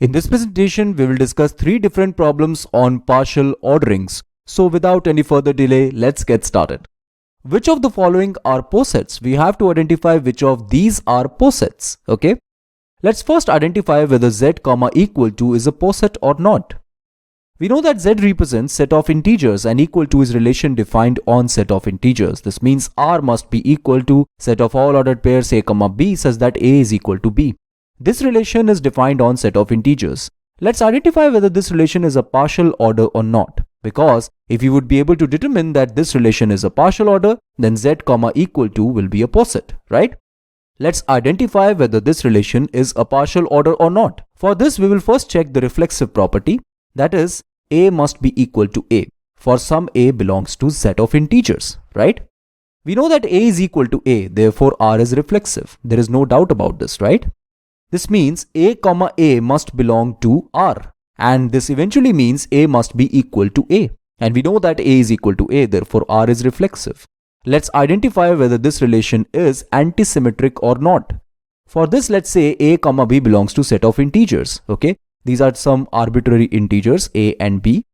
In this presentation, we will discuss three different problems on partial orderings. So without any further delay, let's get started. Which of the following are posets? We have to identify which of these are posets. Okay. Let's first identify whether z comma equal to is a poset or not. We know that z represents set of integers and equal to is relation defined on set of integers. This means R must be equal to set of all ordered pairs a comma b such that a is equal to b. This relation is defined on set of integers. Let's identify whether this relation is a partial order or not. Because if you would be able to determine that this relation is a partial order, then z comma equal to will be a poset, right? Let's identify whether this relation is a partial order or not. For this, we will first check the reflexive property, that is, a must be equal to a. For some a belongs to set of integers, right? We know that a is equal to a, therefore r is reflexive. There is no doubt about this, right? This means a comma a must belong to r, and this eventually means a must be equal to a. And we know that a is equal to a, therefore r is reflexive. Let's identify whether this relation is antisymmetric or not. For this, let's say a comma b belongs to set of integers, okay? These are some arbitrary integers a and b.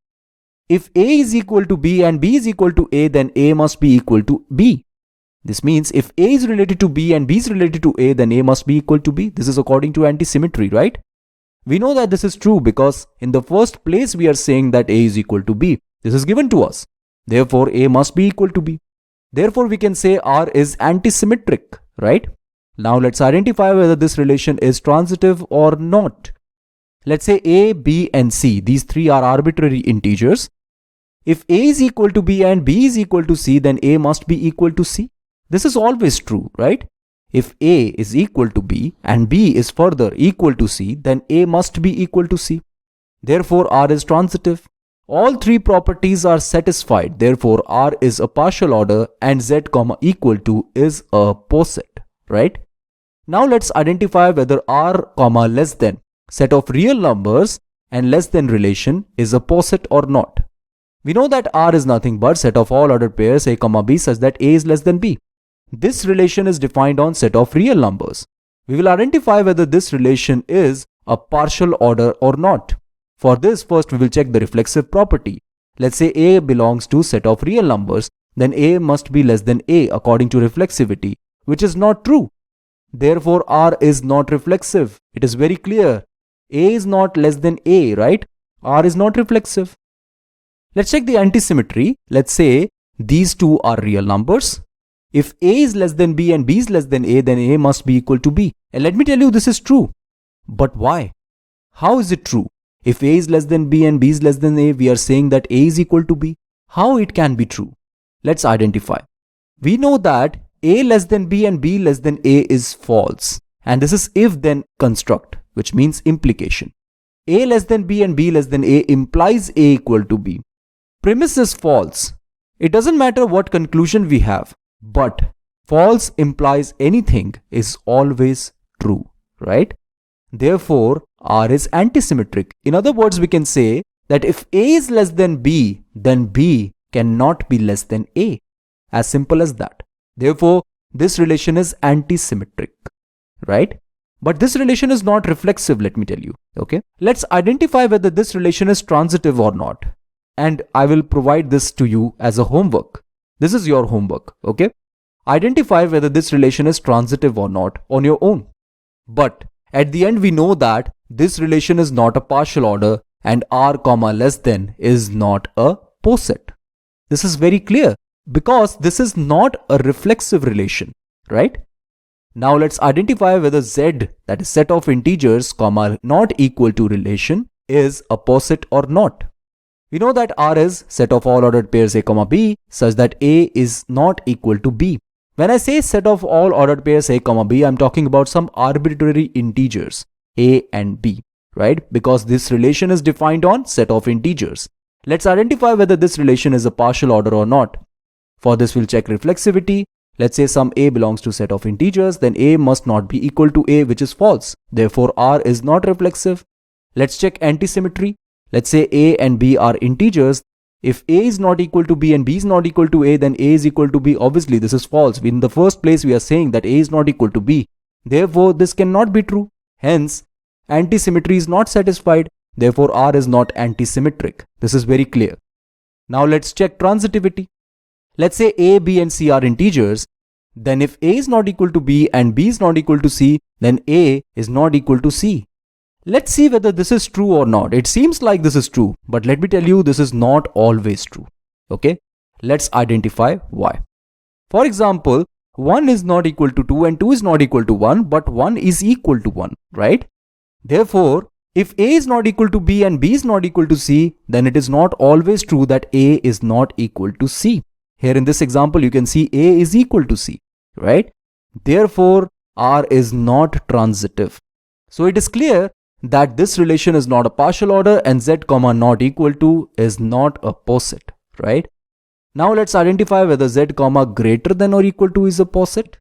If a is equal to b and b is equal to a, then a must be equal to b. This means if a is related to b and b is related to a, then a must be equal to b. This is according to antisymmetry, right? We know that this is true because in the first place we are saying that a is equal to b. This is given to us. Therefore, a must be equal to b. Therefore, we can say R is antisymmetric, right? Now let's identify whether this relation is transitive or not. Let's say a, b and c. These three are arbitrary integers. If a is equal to b and b is equal to c, then a must be equal to c. This is always true, right? If a is equal to b and b is further equal to c, then a must be equal to c. Therefore, R is transitive. All three properties are satisfied. Therefore, R is a partial order and z comma equal to is a poset, right? Now let's identify whether R comma less than set of real numbers and less than relation is a poset or not. We know that R is nothing but set of all ordered pairs a comma b such that a is less than b. This relation is defined on set of real numbers. We will identify whether this relation is a partial order or not. For this, first we will check the reflexive property. Let's say a belongs to set of real numbers, then a must be less than a according to reflexivity, which is not true. Therefore, R is not reflexive. It is very clear. A is not less than a, right? R is not reflexive. Let's check the antisymmetry. Let's say these two are real numbers. If a is less than b and b is less than a, then a must be equal to b. And let me tell you, this is true. But why? How is it true? If a is less than b and b is less than a, we are saying that a is equal to b. How it can be true? Let's identify. We know that a less than b and b less than a is false. And this is if-then construct, which means implication. A less than b and b less than a implies a equal to b. Premise is false. It doesn't matter what conclusion we have, but false implies anything is always true, right? Therefore, R is antisymmetric. In other words, we can say that if A is less than B, then B cannot be less than A. As simple as that. Therefore, this relation is antisymmetric, right? But this relation is not reflexive, let me tell you, okay? Let's identify whether this relation is transitive or not. And I will provide this to you as a homework. This is your homework, okay? Identify whether this relation is transitive or not on your own. But at the end, we know that this relation is not a partial order and R comma less than is not a poset. This is very clear because this is not a reflexive relation, right? Now let's identify whether Z, that is set of integers comma not equal to relation, is a poset or not. We know that R is set of all ordered pairs a comma b such that a is not equal to b. When I say set of all ordered pairs a comma b, I'm talking about some arbitrary integers a and b, right? Because this relation is defined on set of integers. Let's identify whether this relation is a partial order or not. For this, we'll check reflexivity. Let's say some a belongs to set of integers, then a must not be equal to a, which is false. Therefore, R is not reflexive. Let's check antisymmetry. Let's say a and b are integers. If a is not equal to b and b is not equal to a, then a is equal to b. Obviously, this is false. In the first place, we are saying that a is not equal to b. Therefore, this cannot be true. Hence, Antisymmetry is not satisfied. Therefore, R is not antisymmetric. This is very clear. Now let's check transitivity. Let's say A, B and C are integers. Then if A is not equal to B and B is not equal to C, then A is not equal to C. Let's see whether this is true or not. It seems like this is true, but let me tell you, this is not always true. Okay, let's identify why. For example, 1 is not equal to 2 and 2 is not equal to 1, but 1 is equal to 1, right? Therefore, if A is not equal to B and B is not equal to C, then it is not always true that A is not equal to C. Here in this example, you can see A is equal to C, right? Therefore, R is not transitive. So it is clear that this relation is not a partial order and Z, not equal to is not a poset, right? Now let's identify whether Z, greater than or equal to is a poset.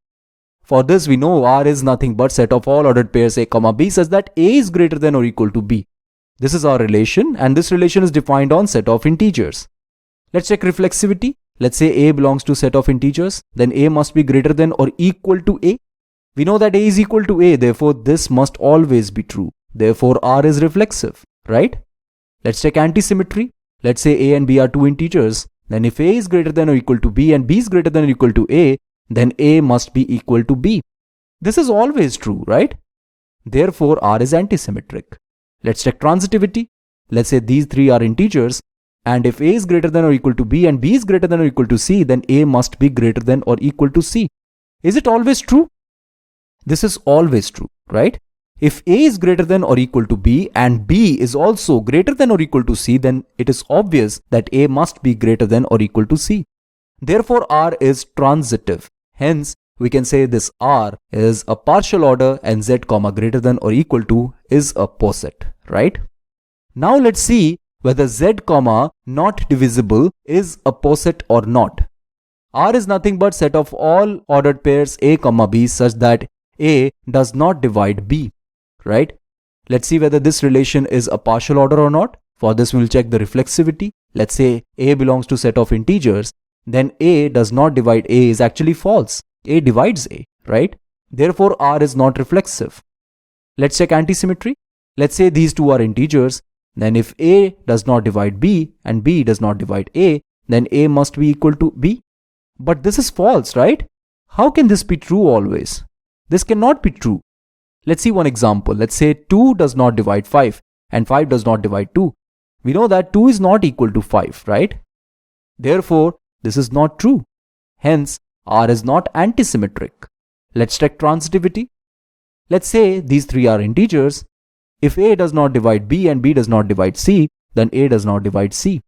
For this, we know R is nothing but set of all ordered pairs A, B such that A is greater than or equal to B. This is our relation, and this relation is defined on set of integers. Let's check reflexivity. Let's say A belongs to set of integers, then A must be greater than or equal to A. We know that A is equal to A, therefore this must always be true. Therefore R is reflexive, right? Let's check antisymmetry. Let's say A and B are two integers. Then if A is greater than or equal to B and B is greater than or equal to A, then A must be equal to B. This is always true, right? Therefore R is antisymmetric. Let's check transitivity. Let's say these three are integers, and if A is greater than or equal to B and B is greater than or equal to C, then A must be greater than or equal to C. Is it always true? This is always true, right? If A is greater than or equal to B and B is also greater than or equal to C, then it is obvious that A must be greater than or equal to C. Therefore, R is transitive. Hence, we can say this R is a partial order and Z, greater than or equal to is a poset, right? Now let's see whether Z, not divisible is a poset or not. R is nothing but set of all ordered pairs A, B such that A does not divide B, right? Let's see whether this relation is a partial order or not. For this, we'll check the reflexivity. Let's say A belongs to set of integers, then A does not divide A is actually false. A divides A, right? Therefore, R is not reflexive. Let's check antisymmetry. Let's say these two are integers. Then if A does not divide B and B does not divide A, then A must be equal to B. But this is false, right? How can this be true always? This cannot be true. Let's see one example. Let's say 2 does not divide 5 and 5 does not divide 2. We know that 2 is not equal to 5, right? Therefore, this is not true. Hence, R is not antisymmetric. Let's check transitivity. Let's say these three are integers. If A does not divide B and B does not divide C, then A does not divide C.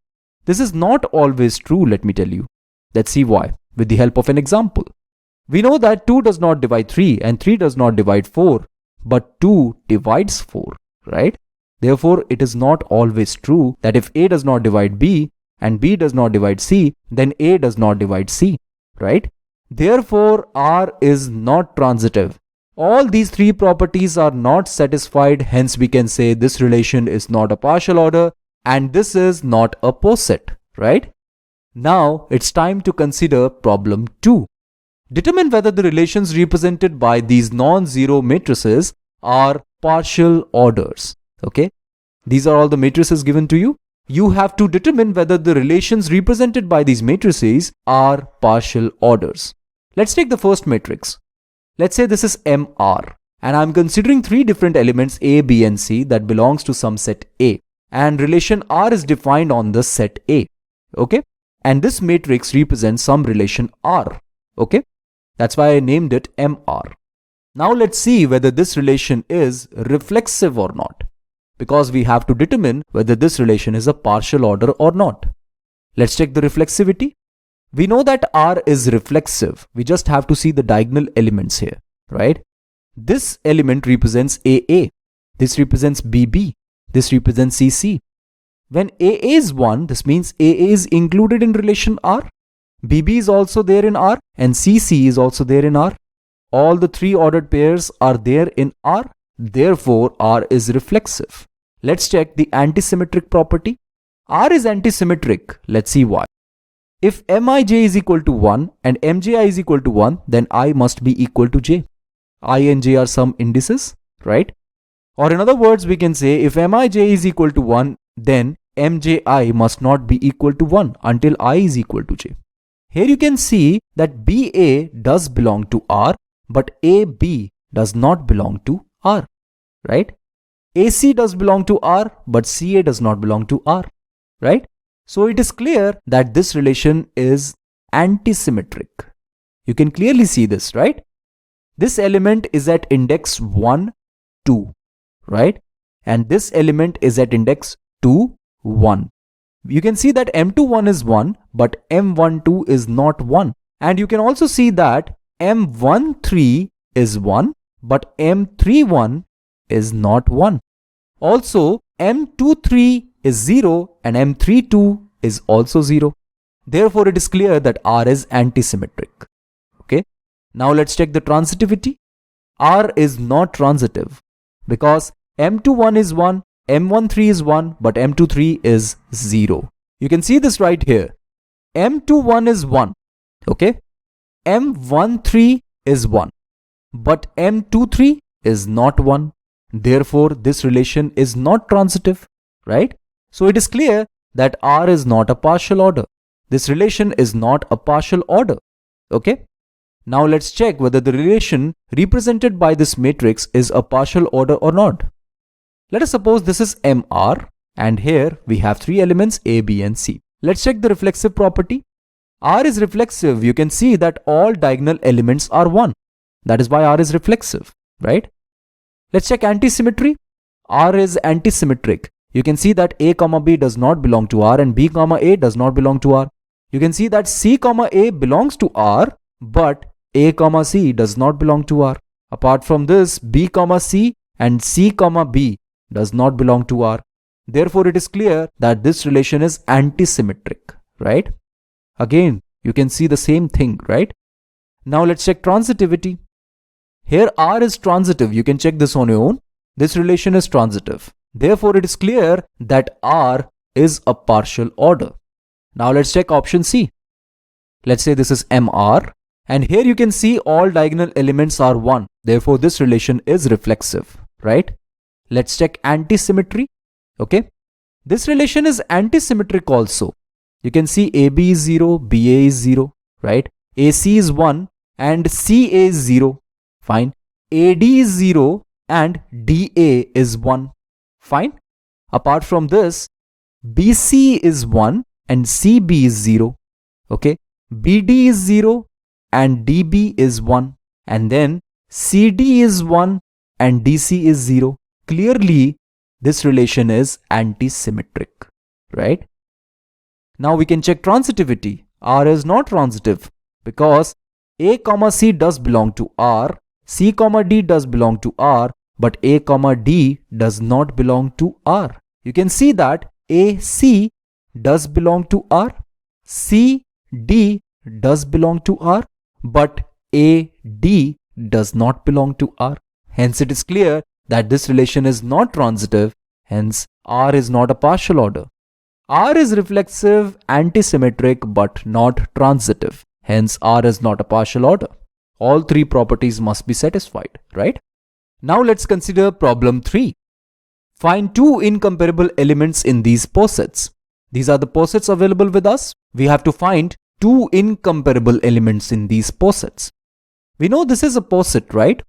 This is not always true, let me tell you. Let's see why with the help of an example. We know that 2 does not divide 3 and 3 does not divide 4, but 2 divides 4, right? Therefore, it is not always true that if A does not divide B and B does not divide C, then A does not divide C, right? Therefore, R is not transitive. All these three properties are not satisfied, hence we can say this relation is not a partial order and this is not a poset, right? Now, it's time to consider problem 2. Determine whether the relations represented by these non-zero matrices are partial orders, okay? These are all the matrices given to you. You have to determine whether the relations represented by these matrices are partial orders. Let's take the first matrix. Let's say this is MR and I'm considering three different elements A, B and C that belongs to some set A, and relation R is defined on the set A, okay? And this matrix represents some relation R, okay? That's why I named it MR. Now let's see whether this relation is reflexive or not, because we have to determine whether this relation is a partial order or not. Let's check the reflexivity. We know that R is reflexive. We just have to see the diagonal elements here, right? This element represents AA. This represents BB. This represents CC. When AA is 1, this means AA is included in relation R. BB is also there in R and CC is also there in R. All the three ordered pairs are there in R. Therefore, R is reflexive. Let's check the antisymmetric property. R is antisymmetric. Let's see why. If Mij is equal to 1 and Mji is equal to 1, then I must be equal to j. I and j are some indices, right? Or in other words, we can say if Mij is equal to 1, then Mji must not be equal to 1 until I is equal to j. Here you can see that BA does belong to R, but AB does not belong to R, right? AC does belong to R, but CA does not belong to R, right? So it is clear that this relation is antisymmetric. You can clearly see this, right? This element is at index 1, 2, right? And this element is at index 2, 1. You can see that M21 is 1, but M12 is not 1. And you can also see that M13 is 1, but M31 is not 1. Also, M23 is 0 and M32 is also 0. Therefore, it is clear that R is antisymmetric. Okay. Now let's check the transitivity. R is not transitive because M21 is 1, M13 is 1, but M23 is 0. You can see this right here. M21 is 1. Okay. M13 is 1, but M23 is not 1. Therefore, this relation is not transitive, right? So it is clear that R is not a partial order. This relation is not a partial order. Okay. Now let's check whether the relation represented by this matrix is a partial order or not. Let us suppose this is MR and here we have three elements A, B and C. Let's check the reflexive property. R is reflexive. You can see that all diagonal elements are 1. That is why R is reflexive, right? Let's check antisymmetry. R is antisymmetric. You can see that A, B does not belong to R and B, A does not belong to R. You can see that C, A belongs to R, but A, C does not belong to R. Apart from this, B, C and C, B does not belong to R. Therefore, it is clear that this relation is antisymmetric, right? Again, you can see the same thing, right? Now let's check transitivity. Here R is transitive. You can check this on your own. This relation is transitive. Therefore, it is clear that R is a partial order. Now let's check option C. Let's say this is MR. And here you can see all diagonal elements are 1. Therefore, this relation is reflexive, right? Let's check antisymmetry. Okay. This relation is antisymmetric also. You can see AB is 0, BA is 0, right? AC is 1 and CA is 0. Fine. AD is 0 and DA is 1. Fine. Apart from this, BC is 1 and CB is 0. Okay. BD is 0 and DB is 1. And then CD is 1 and DC is 0. Clearly, this relation is antisymmetric, right? Now we can check transitivity. R is not transitive because A, C does belong to R, C, D does belong to R, but A, D does not belong to R. You can see that AC does belong to R, C, D does belong to R, but AD does not belong to R. Hence, it is clear that this relation is not transitive. Hence, R is not a partial order. R is reflexive, antisymmetric, but not transitive. Hence, R is not a partial order. All three properties must be satisfied, right? Now let's consider problem 3. Find two incomparable elements in these posets. These are the posets available with us. We have to find two incomparable elements in these posets. We know this is a poset, right?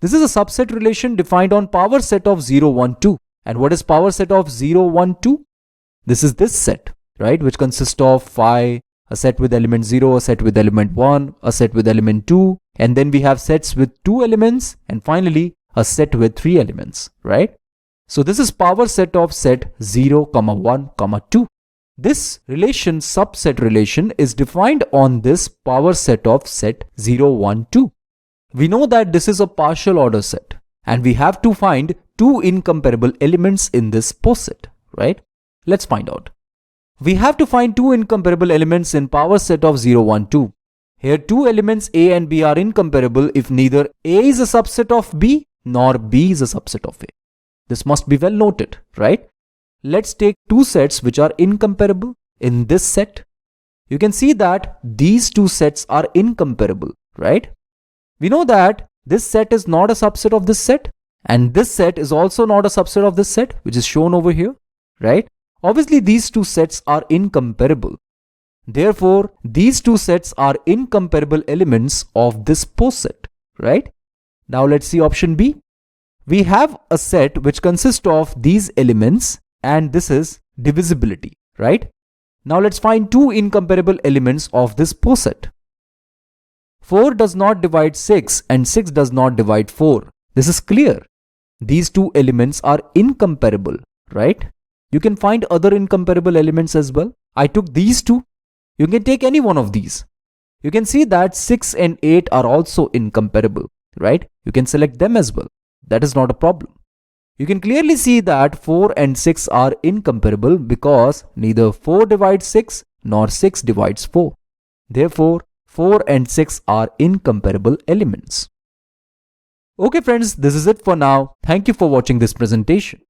This is a subset relation defined on power set of 0, 1, 2. And what is power set of 0, 1, 2? This is this set, right? Which consists of phi, a set with element 0, a set with element 1, a set with element 2. And then we have sets with 2 elements. And finally, a set with 3 elements, right? So this is power set of set 0, 1, 2. This relation, subset relation, is defined on this power set of set 0, 1, 2. We know that this is a partial order set and we have to find two incomparable elements in this poset, right? Let's find out. We have to find two incomparable elements in power set of 0, 1, 2. Here two elements A and B are incomparable if neither A is a subset of B nor B is a subset of A. This must be well noted, right? Let's take two sets which are incomparable in this set. You can see that these two sets are incomparable, right? We know that this set is not a subset of this set And this set is also not a subset of this set, which is shown over here, right? Obviously, these two sets are incomparable. Therefore, these two sets are incomparable elements of this post set, right? Now let's see option B. We have a set which consists of these elements, and this is divisibility, right? Now let's find two incomparable elements of this post set. 4 does not divide 6 and 6 does not divide 4. This is clear. These two elements are incomparable, right? You can find other incomparable elements as well. I took these two. You can take any one of these. You can see that 6 and 8 are also incomparable, right? You can select them as well. That is not a problem. You can clearly see that 4 and 6 are incomparable because neither 4 divides 6 nor 6 divides 4. Therefore, 4 and 6 are incomparable elements. Okay friends, this is it for now. Thank you for watching this presentation.